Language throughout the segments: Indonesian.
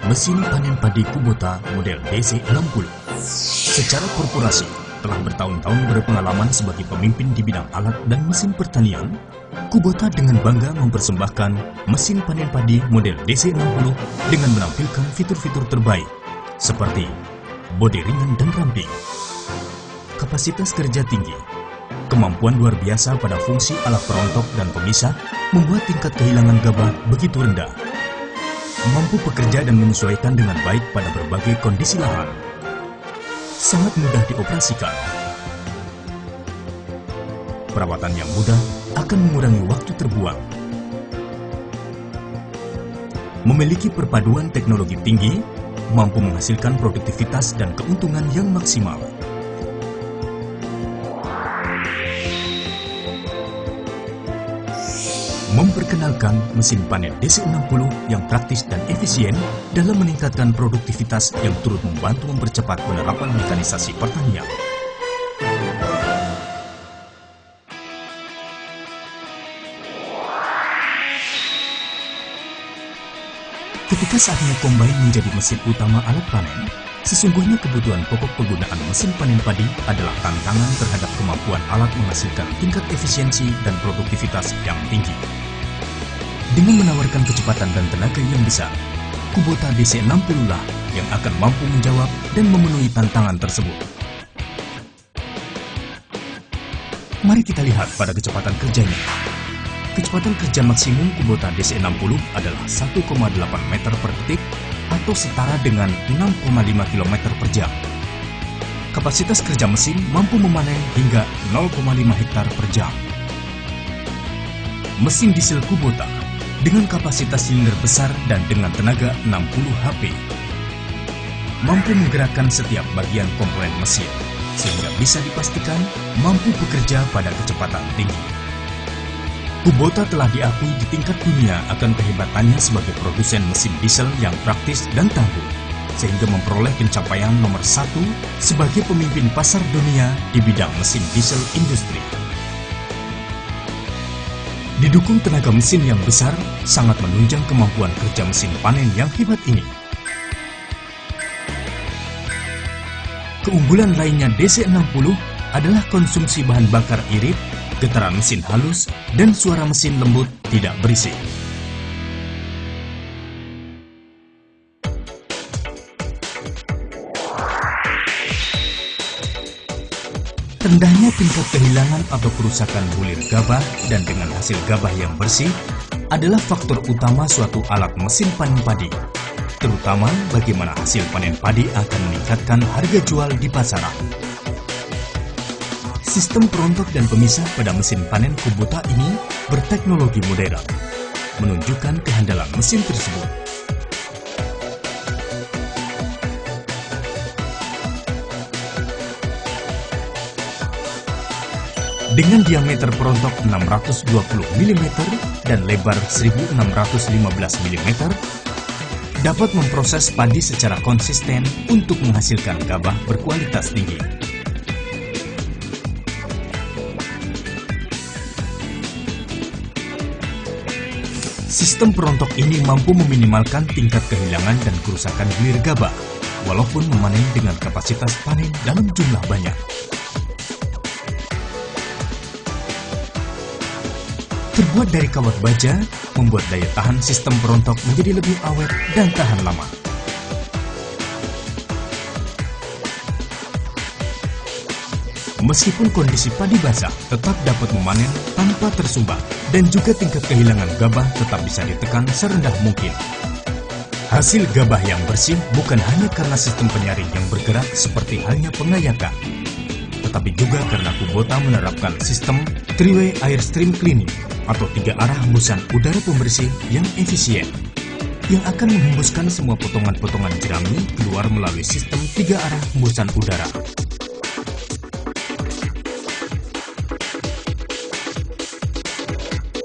Mesin panen padi Kubota model DC60. Secara korporasi, telah bertahun-tahun berpengalaman sebagai pemimpin di bidang alat dan mesin pertanian, Kubota dengan bangga mempersembahkan mesin panen padi model DC60 dengan menampilkan fitur-fitur terbaik, seperti bodi ringan dan ramping, kapasitas kerja tinggi, kemampuan luar biasa pada fungsi alat perontok dan pemisah membuat tingkat kehilangan gabah begitu rendah, mampu bekerja dan menyesuaikan dengan baik pada berbagai kondisi lahan, sangat mudah dioperasikan. Perawatan yang mudah akan mengurangi waktu terbuang. Memiliki perpaduan teknologi tinggi, mampu menghasilkan produktivitas dan keuntungan yang maksimal. Memperkenalkan mesin panen DC60 yang praktis dan efisien dalam meningkatkan produktivitas yang turut membantu mempercepat penerapan mekanisasi pertanian. Ketika saatnya combine menjadi mesin utama alat panen, sesungguhnya kebutuhan pokok penggunaan mesin panen padi adalah tantangan terhadap kemampuan alat menghasilkan tingkat efisiensi dan produktivitas yang tinggi. Dengan menawarkan kecepatan dan tenaga yang besar, Kubota DC60 lah yang akan mampu menjawab dan memenuhi tantangan tersebut. Mari kita lihat pada kecepatan kerjanya. Kecepatan kerja maksimum Kubota DC60 adalah 1,8 meter per detik atau setara dengan 6,5 km per jam. Kapasitas kerja mesin mampu memanen hingga 0,5 hektar per jam. Mesin diesel Kubota dengan kapasitas silinder besar dan dengan tenaga 60 HP, mampu menggerakkan setiap bagian komponen mesin, sehingga bisa dipastikan mampu bekerja pada kecepatan tinggi. Kubota telah diakui di tingkat dunia akan kehebatannya sebagai produsen mesin diesel yang praktis dan tangguh, sehingga memperoleh pencapaian nomor 1 sebagai pemimpin pasar dunia di bidang mesin diesel industri. Didukung tenaga mesin yang besar, sangat menunjang kemampuan kerja mesin panen yang hebat ini. Keunggulan lainnya DC60 adalah konsumsi bahan bakar irit, getaran mesin halus, dan suara mesin lembut tidak berisik. Rendahnya tingkat kehilangan atau kerusakan bulir gabah dan dengan hasil gabah yang bersih adalah faktor utama suatu alat mesin panen padi, terutama bagaimana hasil panen padi akan meningkatkan harga jual di pasaran. Sistem perontok dan pemisah pada mesin panen Kubota ini berteknologi modern, menunjukkan kehandalan mesin tersebut. Dengan diameter perontok 620 mm dan lebar 1615 mm, dapat memproses padi secara konsisten untuk menghasilkan gabah berkualitas tinggi. Sistem perontok ini mampu meminimalkan tingkat kehilangan dan kerusakan bulir gabah, walaupun memanen dengan kapasitas panen dalam jumlah banyak. Terbuat dari kawat baja, membuat daya tahan sistem perontok menjadi lebih awet dan tahan lama. Meskipun kondisi padi basah, tetap dapat memanen tanpa tersumbat, dan juga tingkat kehilangan gabah tetap bisa ditekan serendah mungkin. Hasil gabah yang bersih bukan hanya karena sistem penyaring yang bergerak seperti halnya pengayakan, tetapi juga karena Kubota menerapkan sistem three-way airstream cleaning atau 3 arah hembusan udara pembersih yang efisien, yang akan menghembuskan semua potongan-potongan jerami keluar melalui sistem 3 arah hembusan udara.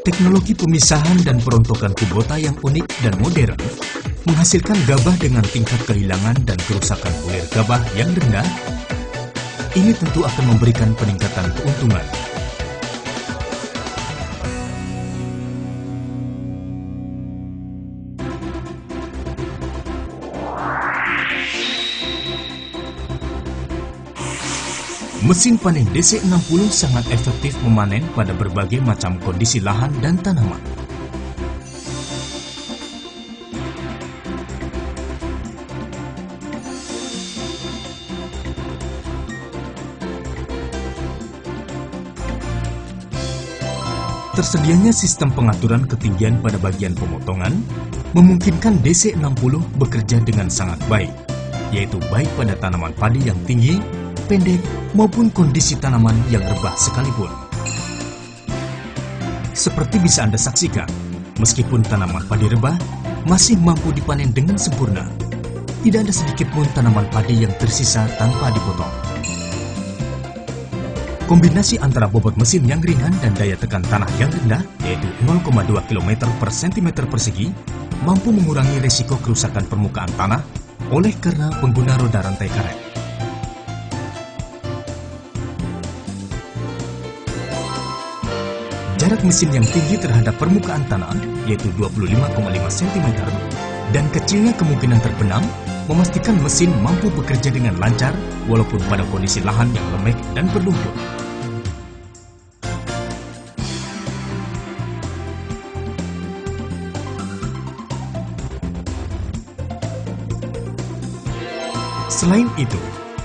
Teknologi pemisahan dan perontokan Kubota yang unik dan modern menghasilkan gabah dengan tingkat kehilangan dan kerusakan bulir gabah yang rendah. Ini tentu akan memberikan peningkatan keuntungan. Mesin panen DC60 sangat efektif memanen pada berbagai macam kondisi lahan dan tanaman. Tersedianya sistem pengaturan ketinggian pada bagian pemotongan memungkinkan DC60 bekerja dengan sangat baik, yaitu baik pada tanaman padi yang tinggi, pendek, maupun kondisi tanaman yang rebah sekalipun. Seperti bisa Anda saksikan, meskipun tanaman padi rebah masih mampu dipanen dengan sempurna. Tidak ada sedikit pun tanaman padi yang tersisa tanpa dipotong. Kombinasi antara bobot mesin yang ringan dan daya tekan tanah yang rendah, yaitu 0,2 km per cm persegi, mampu mengurangi risiko kerusakan permukaan tanah oleh karena pengguna roda rantai karet. Jarak mesin yang tinggi terhadap permukaan tanah, yaitu 25,5 cm, dan kecilnya kemungkinan terbenam, memastikan mesin mampu bekerja dengan lancar walaupun pada kondisi lahan yang lembek dan berlumpur. Selain itu,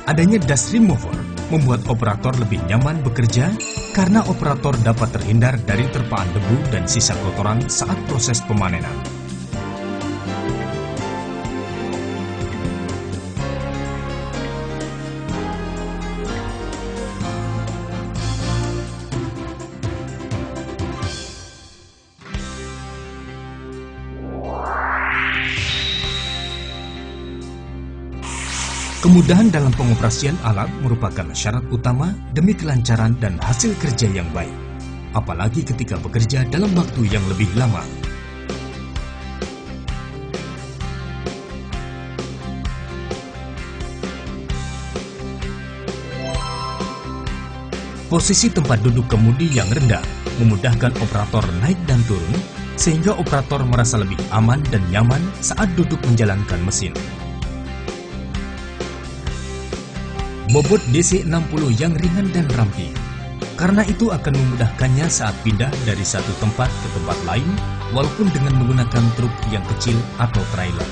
adanya dust remover membuat operator lebih nyaman bekerja karena operator dapat terhindar dari terpaan debu dan sisa kotoran saat proses pemanenan. Kemudahan dalam pengoperasian alat merupakan syarat utama demi kelancaran dan hasil kerja yang baik, apalagi ketika bekerja dalam waktu yang lebih lama. Posisi tempat duduk kemudi yang rendah memudahkan operator naik dan turun, sehingga operator merasa lebih aman dan nyaman saat duduk menjalankan mesin. Bobot DC60 yang ringan dan ramping, karena itu akan memudahkannya saat pindah dari satu tempat ke tempat lain, walaupun dengan menggunakan truk yang kecil atau trailer.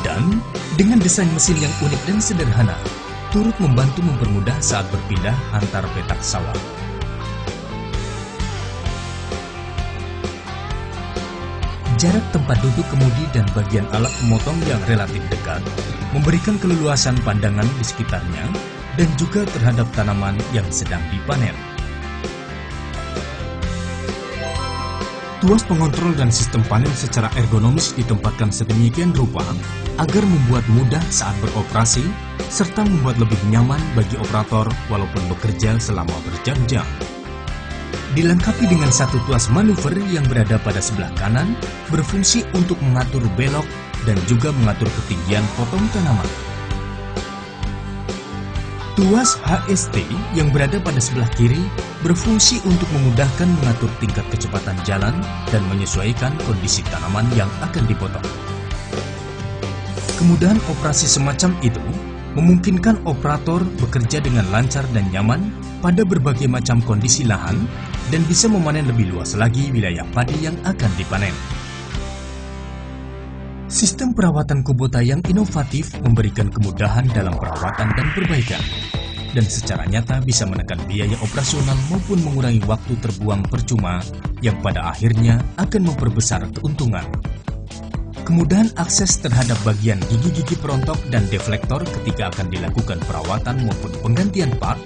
Dan dengan desain mesin yang unik dan sederhana, turut membantu mempermudah saat berpindah antar petak sawah. Jarak tempat duduk kemudi dan bagian alat pemotong yang relatif dekat memberikan keleluasan pandangan di sekitarnya dan juga terhadap tanaman yang sedang dipanen. Tuas pengontrol dan sistem panen secara ergonomis ditempatkan sedemikian rupa agar membuat mudah saat beroperasi serta membuat lebih nyaman bagi operator walaupun bekerja selama berjam-jam. Dilengkapi dengan satu tuas manuver yang berada pada sebelah kanan, berfungsi untuk mengatur belok dan juga mengatur ketinggian potong tanaman. Tuas HST yang berada pada sebelah kiri berfungsi untuk memudahkan mengatur tingkat kecepatan jalan dan menyesuaikan kondisi tanaman yang akan dipotong. Kemudahan operasi semacam itu memungkinkan operator bekerja dengan lancar dan nyaman pada berbagai macam kondisi lahan dan bisa memanen lebih luas lagi wilayah padi yang akan dipanen. Sistem perawatan Kubota yang inovatif memberikan kemudahan dalam perawatan dan perbaikan, dan secara nyata bisa menekan biaya operasional maupun mengurangi waktu terbuang percuma yang pada akhirnya akan memperbesar keuntungan. Kemudahan akses terhadap bagian gigi-gigi perontok dan deflektor ketika akan dilakukan perawatan maupun penggantian part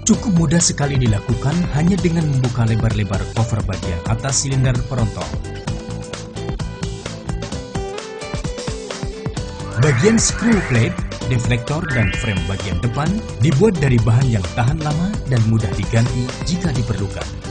cukup mudah sekali dilakukan hanya dengan membuka lebar-lebar cover bagian atas silinder perontok. Bagian screw plate, deflektor, dan frame bagian depan dibuat dari bahan yang tahan lama dan mudah diganti jika diperlukan.